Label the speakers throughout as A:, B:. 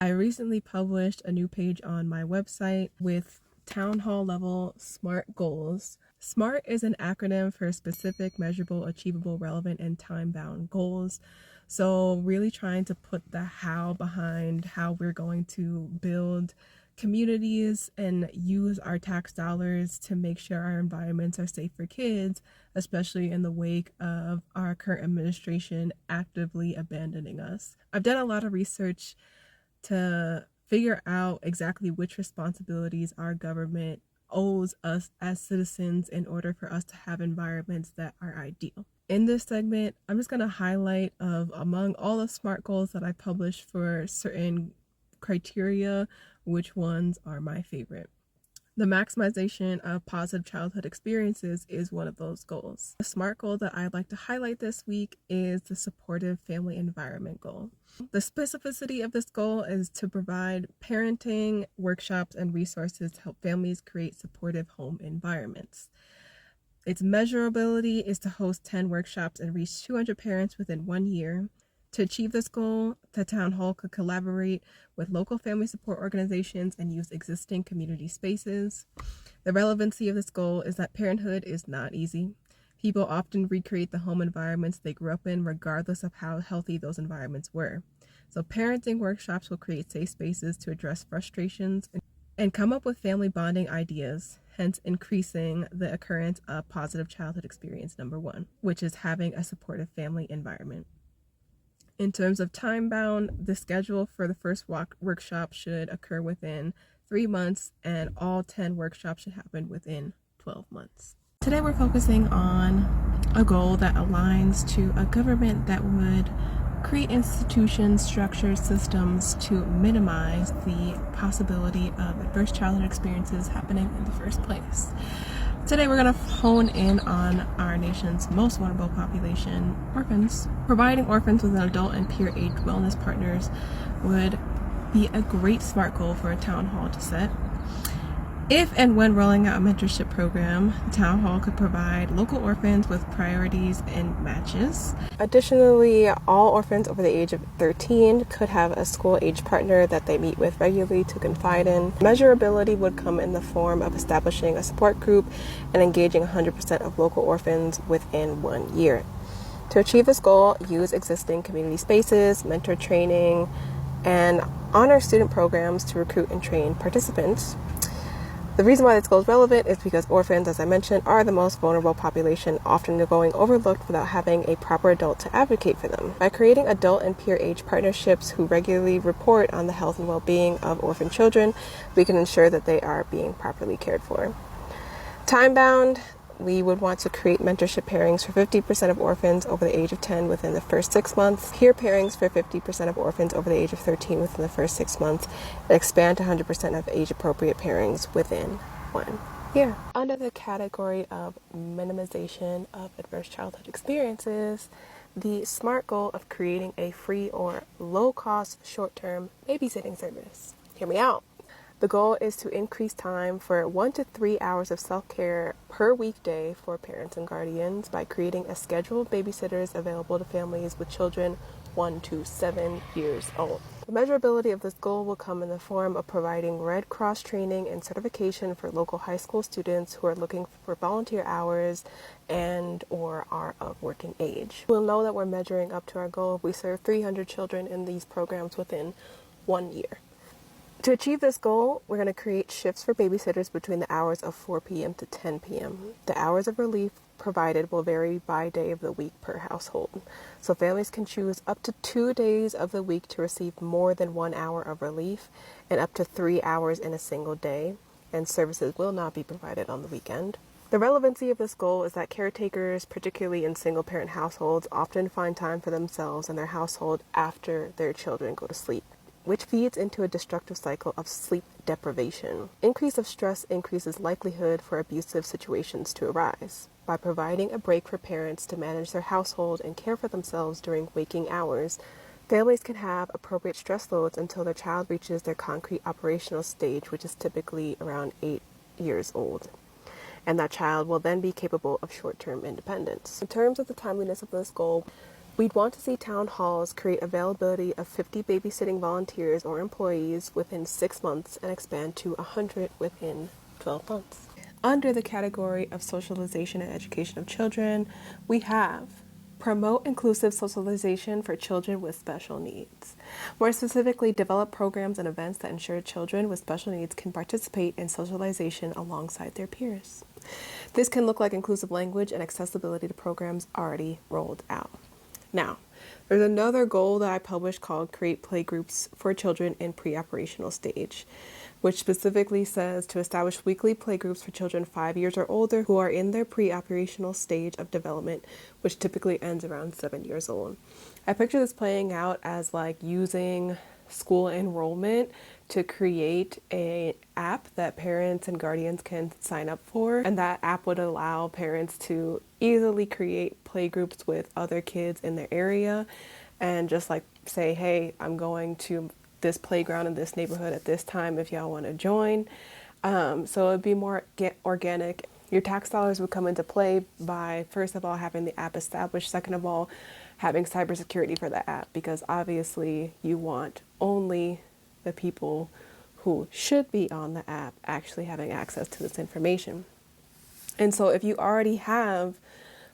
A: I recently published a new page on my website with town hall level SMART goals. SMART is an acronym for specific, measurable, achievable, relevant, and time-bound goals. So really trying to put the how behind how we're going to build communities and use our tax dollars to make sure our environments are safe for kids, especially in the wake of our current administration actively abandoning us. I've done a lot of research to figure out exactly which responsibilities our government owes us as citizens in order for us to have environments that are ideal. In this segment, I'm just going to highlight among all the SMART goals that I published for certain criteria, which ones are my favorite. The maximization of positive childhood experiences is one of those goals. The SMART goal that I'd like to highlight this week is the supportive family environment goal. The specificity of this goal is to provide parenting workshops and resources to help families create supportive home environments. Its measurability is to host 10 workshops and reach 200 parents within 1 year. To achieve this goal, the town hall could collaborate with local family support organizations and use existing community spaces. The relevancy of this goal is that parenthood is not easy. People often recreate the home environments they grew up in, regardless of how healthy those environments were. So parenting workshops will create safe spaces to address frustrations and come up with family bonding ideas, hence increasing the occurrence of positive childhood experience number 1, which is having a supportive family environment. In terms of time bound, the schedule for the first workshop should occur within 3 months, and all 10 workshops should happen within 12 months. Today we're focusing on a goal that aligns to a government that would create institutions, structures, systems to minimize the possibility of adverse childhood experiences happening in the first place. Today we're going to hone in on our nation's most vulnerable population, orphans. Providing orphans with an adult and peer-age wellness partners would be a great SMART goal for a town hall to set. If and when rolling out a mentorship program, the town hall could provide local orphans with priorities and matches. Additionally, all orphans over the age of 13 could have a school-age partner that they meet with regularly to confide in. Measurability would come in the form of establishing a support group and engaging 100% of local orphans within 1 year. To achieve this goal, use existing community spaces, mentor training, and honor student programs to recruit and train participants. The reason why this goal is relevant is because orphans, as I mentioned, are the most vulnerable population, often going overlooked without having a proper adult to advocate for them. By creating adult and peer-age partnerships who regularly report on the health and well-being of orphan children, we can ensure that they are being properly cared for. Time-bound, we would want to create mentorship pairings for 50% of orphans over the age of 10 within the first 6 months, peer pairings for 50% of orphans over the age of 13 within the first 6 months, and expand to 100% of age-appropriate pairings within 1 year. Under the category of minimization of adverse childhood experiences, the SMART goal of creating a free or low-cost short-term babysitting service. Hear me out. The goal is to increase time for 1 to 3 hours of self-care per weekday for parents and guardians by creating a schedule of babysitters available to families with children 1 to 7 years old. The measurability of this goal will come in the form of providing Red Cross training and certification for local high school students who are looking for volunteer hours and or are of working age. We'll know that we're measuring up to our goal if we serve 300 children in these programs within 1 year. To achieve this goal, we're going to create shifts for babysitters between the hours of 4 p.m. to 10 p.m. The hours of relief provided will vary by day of the week per household. So families can choose up to 2 days of the week to receive more than 1 hour of relief and up to 3 hours in a single day, and services will not be provided on the weekend. The relevancy of this goal is that caretakers, particularly in single-parent households, often find time for themselves and their household after their children go to sleep, which feeds into a destructive cycle of sleep deprivation. Increase of stress increases likelihood for abusive situations to arise. By providing a break for parents to manage their household and care for themselves during waking hours, families can have appropriate stress loads until their child reaches their concrete operational stage, which is typically around 8 years old. And that child will then be capable of short-term independence. In terms of the timeliness of this goal, We'd want to see town halls create availability of 50 babysitting volunteers or employees within 6 months and expand to 100 within 12 months. Under the category of socialization and education of children, we have promote inclusive socialization for children with special needs. More specifically, develop programs and events that ensure children with special needs can participate in socialization alongside their peers. This can look like inclusive language and accessibility to programs already rolled out. Now, there's another goal that I published called Create Playgroups for Children in Pre-Operational Stage, which specifically says to establish weekly playgroups for children 5 years or older who are in their pre-operational stage of development, which typically ends around 7 years old. I picture this playing out as like using school enrollment to create an app that parents and guardians can sign up for, and that app would allow parents to easily create playgroups with other kids in their area and just like say, hey, I'm going to this playground in this neighborhood at this time if y'all want to join. So it'd be more organic. Your tax dollars would come into play by, first of all, having the app established, second of all, having cybersecurity for the app, because obviously you want only the people who should be on the app actually having access to this information. And so if you already have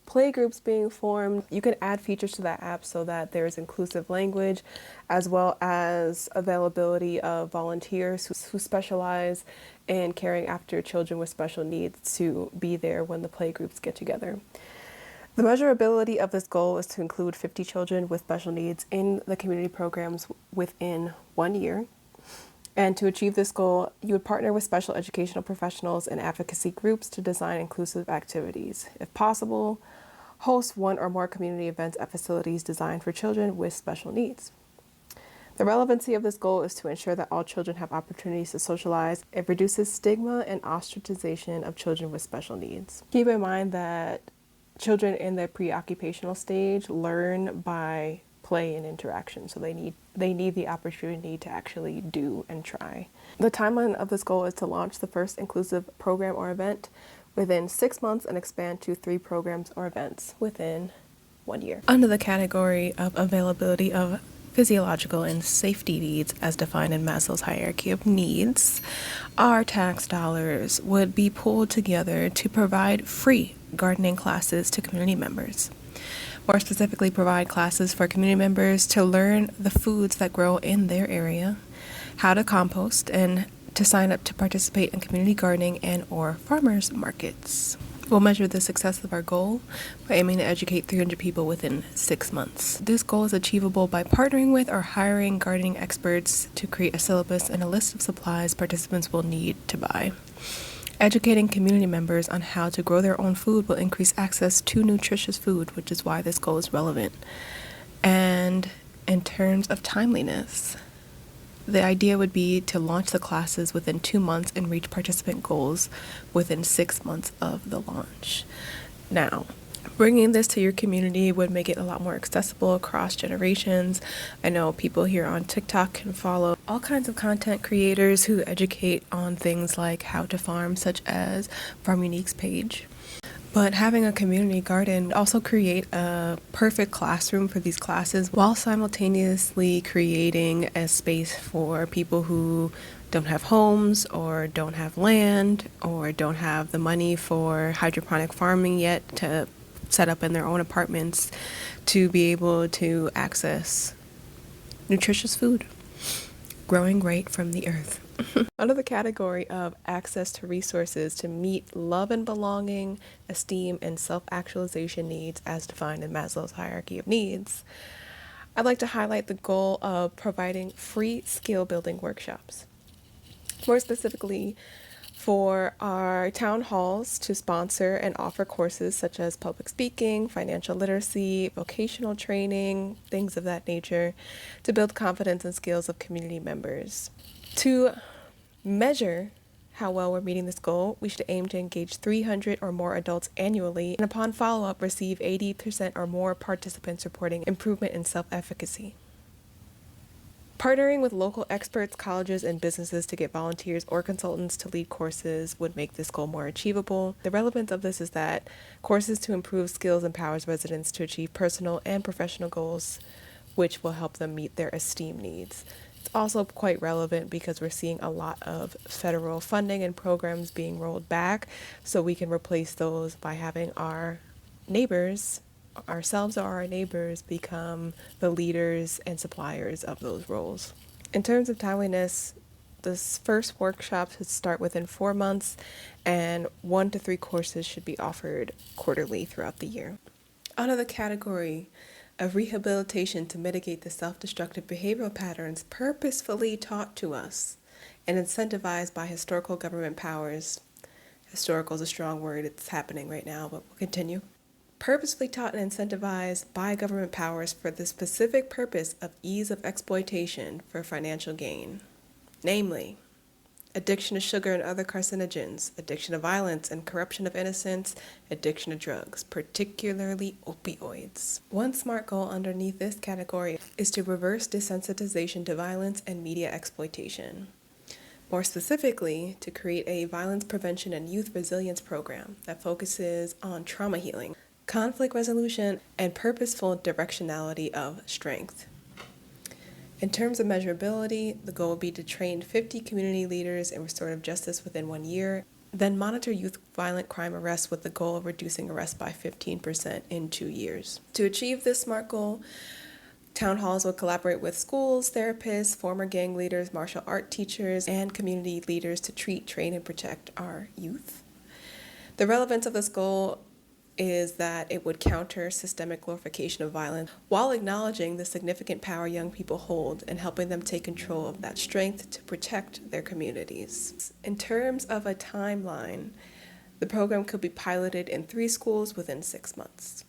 A: playgroups being formed, you can add features to that app so that there's inclusive language as well as availability of volunteers who specialize in caring after children with special needs to be there when the playgroups get together. The measurability of this goal is to include 50 children with special needs in the community programs within 1 year. And to achieve this goal, you would partner with special educational professionals and advocacy groups to design inclusive activities. If possible, host one or more community events at facilities designed for children with special needs. The relevancy of this goal is to ensure that all children have opportunities to socialize. It reduces stigma and ostracization of children with special needs. Keep in mind that children in their pre-occupational stage learn by play and interaction, so they need the opportunity to actually do and try. The timeline of this goal is to launch the first inclusive program or event within 6 months and expand to 3 programs or events within 1 year. Under the category of availability of physiological and safety needs as defined in Maslow's hierarchy of needs, our tax dollars would be pulled together to provide free gardening classes to community members. More specifically, provide classes for community members to learn the foods that grow in their area, how to compost, and to sign up to participate in community gardening and or farmers markets. We'll measure the success of our goal by aiming to educate 300 people within 6 months. This goal is achievable by partnering with or hiring gardening experts to create a syllabus and a list of supplies participants will need to buy. Educating community members on how to grow their own food will increase access to nutritious food, which is why this goal is relevant. And in terms of timeliness, the idea would be to launch the classes within 2 months and reach participant goals within 6 months of the launch. Now, bringing this to your community would make it a lot more accessible across generations. I know people here on TikTok can follow all kinds of content creators who educate on things like how to farm, such as Farm Unique's page. But having a community garden would also create a perfect classroom for these classes while simultaneously creating a space for people who don't have homes or don't have land or don't have the money for hydroponic farming yet to set up in their own apartments to be able to access nutritious food growing right from the earth. Under the category of access to resources to meet love and belonging, esteem, and self-actualization needs as defined in Maslow's hierarchy of needs, I'd like to highlight the goal of providing free skill-building workshops. More specifically, for our town halls to sponsor and offer courses such as public speaking, financial literacy, vocational training, things of that nature, to build confidence and skills of community members. To measure how well we're meeting this goal, we should aim to engage 300 or more adults annually, and upon follow-up, receive 80% or more participants reporting improvement in self-efficacy. Partnering with local experts, colleges, and businesses to get volunteers or consultants to lead courses would make this goal more achievable. The relevance of this is that courses to improve skills empowers residents to achieve personal and professional goals, which will help them meet their esteem needs. It's also quite relevant because we're seeing a lot of federal funding and programs being rolled back, so we can replace those by having our neighbors, ourselves or our neighbors, become the leaders and suppliers of those roles. In terms of timeliness, this first workshop should start within 4 months, and 1 to 3 courses should be offered quarterly throughout the year. Under the category of rehabilitation to mitigate the self-destructive behavioral patterns purposefully taught to us and incentivized by historical government powers. Historical is a strong word, it's happening right now, but we'll continue. Purposefully taught and incentivized by government powers for the specific purpose of ease of exploitation for financial gain, namely, addiction to sugar and other carcinogens, addiction to violence and corruption of innocence, addiction to drugs, particularly opioids. One SMART goal underneath this category is to reverse desensitization to violence and media exploitation. More specifically, to create a violence prevention and youth resilience program that focuses on trauma healing, conflict resolution, and purposeful directionality of strength. In terms of measurability, the goal would be to train 50 community leaders in restorative justice within 1 year, then monitor youth violent crime arrests with the goal of reducing arrests by 15% in 2 years. To achieve this SMART goal, town halls will collaborate with schools, therapists, former gang leaders, martial art teachers, and community leaders to treat, train, and protect our youth. The relevance of this goal is that it would counter systemic glorification of violence while acknowledging the significant power young people hold and helping them take control of that strength to protect their communities. In terms of a timeline, the program could be piloted in 3 schools within 6 months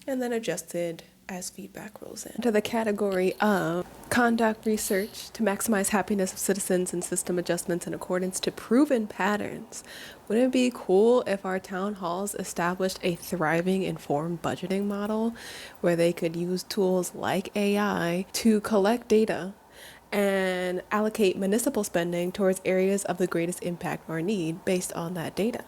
A: and then adjusted as feedback rolls in. To the category of conduct research to maximize happiness of citizens and system adjustments in accordance to proven patterns. Wouldn't it be cool if our town halls established a thriving informed budgeting model where they could use tools like AI to collect data and allocate municipal spending towards areas of the greatest impact or need based on that data?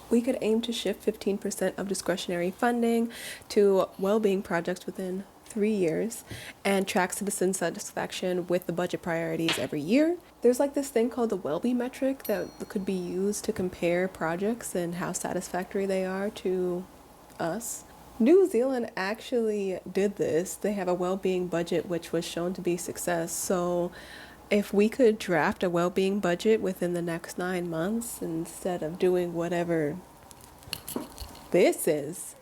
A: We could aim to shift 15% of discretionary funding to well-being projects within 3 years and track citizen satisfaction with the budget priorities every year. There's like this thing called the well-being metric that could be used to compare projects and how satisfactory they are to us. New Zealand actually did this. They have a well-being budget which was shown to be success. So if we could draft a well-being budget within the next 9 months instead of doing whatever this is,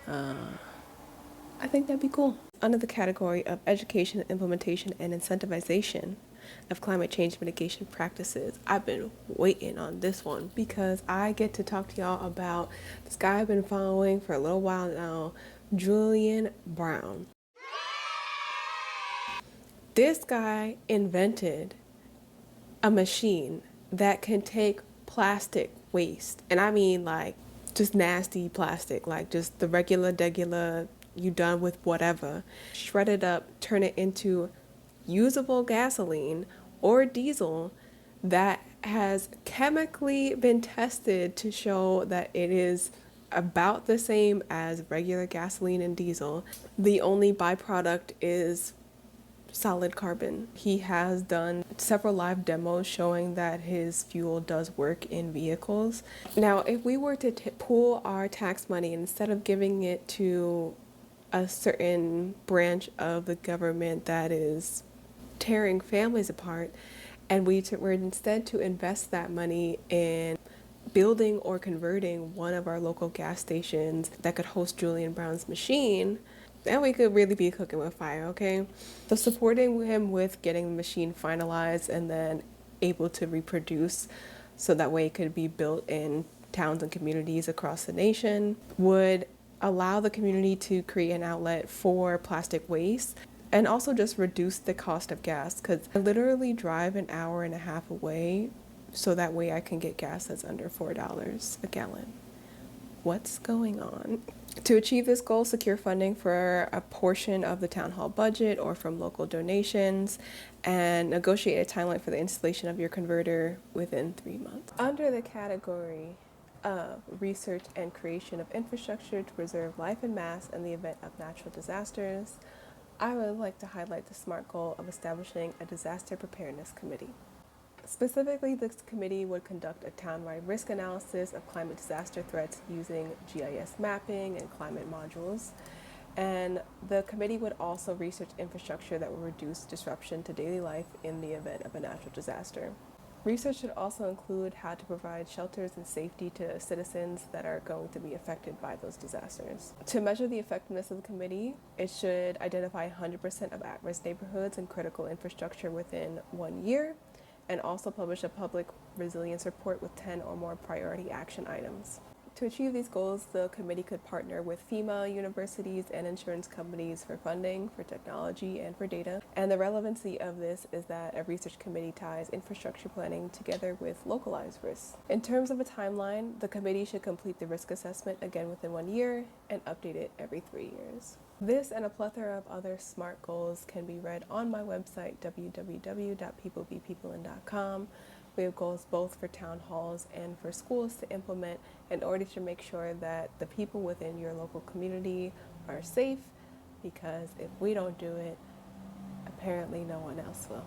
A: I think that'd be cool. Under the category of education, implementation, and incentivization of climate change mitigation practices, I've been waiting on this one because I get to talk to y'all about this guy I've been following for a little while now, Julian Brown. This guy invented a machine that can take plastic waste, and I mean like just nasty plastic, like just the regular, you done with whatever, shred it up, turn it into usable gasoline or diesel that has chemically been tested to show that it is about the same as regular gasoline and diesel. The only byproduct is solid carbon. He has done several live demos showing that his fuel does work in vehicles. Now, if we were to pool our tax money, instead of giving it to a certain branch of the government that is tearing families apart, and we were instead to invest that money in building or converting one of our local gas stations that could host Julian Brown's machine, then we could really be cooking with fire, okay? So supporting him with getting the machine finalized and then able to reproduce so that way it could be built in towns and communities across the nation would allow the community to create an outlet for plastic waste and also just reduce the cost of gas, because I literally drive an hour and a half away so that way I can get gas that's under $4 a gallon, what's going on. To achieve this goal, secure funding for a portion of the town hall budget or from local donations, and negotiate a timeline for the installation of your converter within 3 months. Under the category of research and creation of infrastructure to preserve life and mass in the event of natural disasters, I would like to highlight the SMART goal of establishing a disaster preparedness committee. Specifically, this committee would conduct a town-wide risk analysis of climate disaster threats using GIS mapping and climate modules. And the committee would also research infrastructure that would reduce disruption to daily life in the event of a natural disaster. Research should also include how to provide shelters and safety to citizens that are going to be affected by those disasters. To measure the effectiveness of the committee, it should identify 100% of at-risk neighborhoods and critical infrastructure within 1 year, and also publish a public resilience report with 10 or more priority action items. To achieve these goals, the committee could partner with FEMA, universities, and insurance companies for funding, for technology, and for data. And the relevancy of this is that a research committee ties infrastructure planning together with localized risks. In terms of a timeline, the committee should complete the risk assessment again within 1 year and update it every 3 years. This and a plethora of other SMART goals can be read on my website, www.peoplebepeoplein.com. We have goals both for town halls and for schools to implement in order to make sure that the people within your local community are safe, because if we don't do it, apparently no one else will.